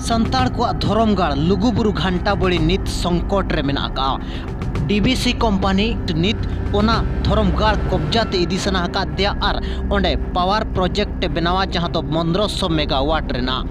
संताड़ को धरमगाड़ लुगुबुरु घंटा बड़ी नित संकट रे मेना का डीबीसी कंपनी नित ओना धरमगाड़ कब्जाते इदी सना का दिया और ओंडे पावर प्रोजेक्ट बनावा जहां तो 1500 मेगावाट रेना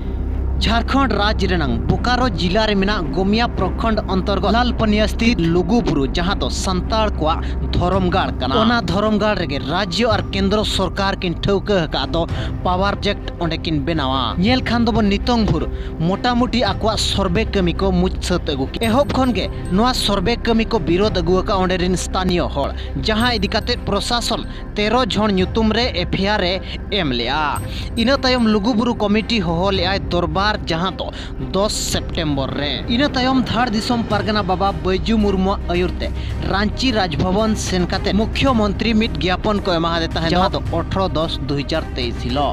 झारखंड राज्य रेनांग बोकारो जिला रे मेना गोमिया प्रखंड अंतर्गत लालपनिया स्थित लुगुबुरु जहां तो संताड़ को धरमगाड़ कना ओना धरमगाड़ रेगे राज्य और केंद्र सरकार किन ठौका का दो पावर प्रोजेक्ट ओंडे किन बनावा नेल खान दो नितंग भुर मोटामुटी आकवा सर्वे कमी को मुचसत अगु एहब खन गे नोआ सर्वे कमी को विरोध अगु का ओंडे रिन स्थानीय हर जहां इदिकाते प्रशासन 13 जन ᱧᱩᱛᱩᱢ रे एफआईआर एम लिया इना तायम लुगुबुरु कमिटी होहो ले दरबार जहां तो 10 सितंबर रे इना तायम धार दिसम परगना बाबा बैजू मुर्मू आयुरते रांची राजभवन सेन काते मुख्यमंत्री मिट ज्ञापन को एमा देता है जहां तो 18/10/2023 हिलो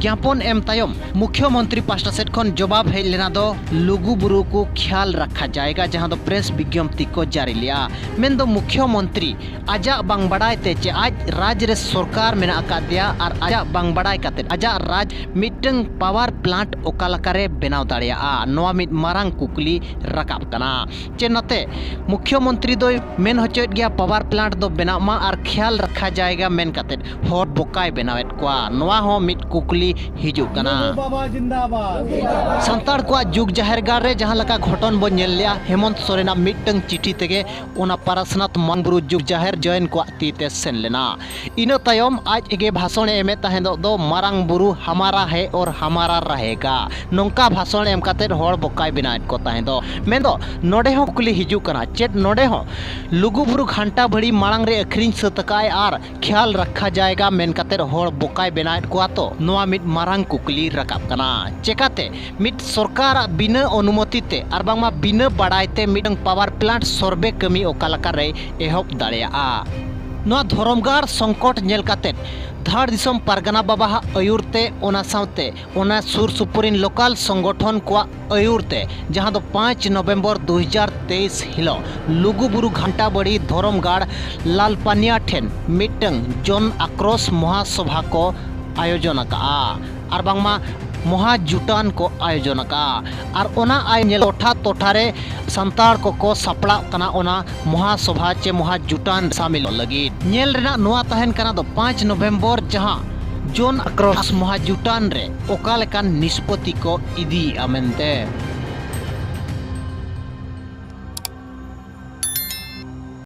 ज्ञापन एम तायम मुख्यमंत्री पास्टा सेट खन जवाब है लेना दो लुगुबुरु को ख्याल रखा जाएगा जहां तो प्रेस विज्ञप्ति को जारी लिया मेन दो मुख्यमंत्री आजा बांग बड़ाइते चे आज राज्य रे सरकार मेना का दिया और आजा बांग बड़ाई काते आजा राज मिटंग पावर प्लांट ओकालकारे बनाव दाड़िया नोआ मिट मारांग कुकली रकाब कना चे नते मुख्यमंत्री दो मेन हचोत गया पावर प्लांट दो बनाव मा और ख्याल रखा जाएगा मेन काते हर बोकाय बनावेत को नोआ हो मिट कुकली हिजु कना बाबा जिंदाबाद संताड़ को जुग जाहेरगार रे जहां लका घटन बो नेल लिया हेमंत सोरेना मिटंग चिठी तेगे ओना पारसनाथ मनबुरु जुग जाहेर जॉइन को तीते सेन लेना इन तायम आज एगे भाषण एमे ताहें दो मारांग बुरु हमारा है और हमारा रहेगा नोंका भाषण एम काते हर बोकाय बिनायत को ताहें दो मेन दो नोडे हो कुली हिजु कना चेत नोडे हो लुगुबुरु घंटा भड़ी मांग रे अखरिन सतकाय और ख्याल रखा जाएगा मेन काते हर बोकाय बिनायत को तो नोआ मिट मारांग कुकली रकाब कना चेकाते मिट सरकार बिना अनुमति ते और बांगमा बिना बाड़ाइते मिटंग पावर प्लांट सर्वे कमी ओकालका रे एहब दाड़िया नोआ धरमगाड़ संकट नेल काते धार दिसम परगना बाबा आयुरते ओना सावते ओना सुर सुपुरिन लोकल संगठन को आयुरते जहां दो 5 नवंबर 2023 हिलो लुगुबुरु घंटा बड़ी धरमगाड़ लालपानिया ठेन मिटंग जन आक्रोश महासभा को आयोजन का और बांगमा महाजुटान को आयोजन का और ओना आय टोठा टोठारे संताड़ को सापड़ा कना ओना महासभा चे महाजुटान शामिल लगी नेल रेना नोआ तहन कना दो 5 नवंबर जहां जोन आक्रोश महाजुटान रे ओका लेकान निष्पत्ति को इदी आमेनते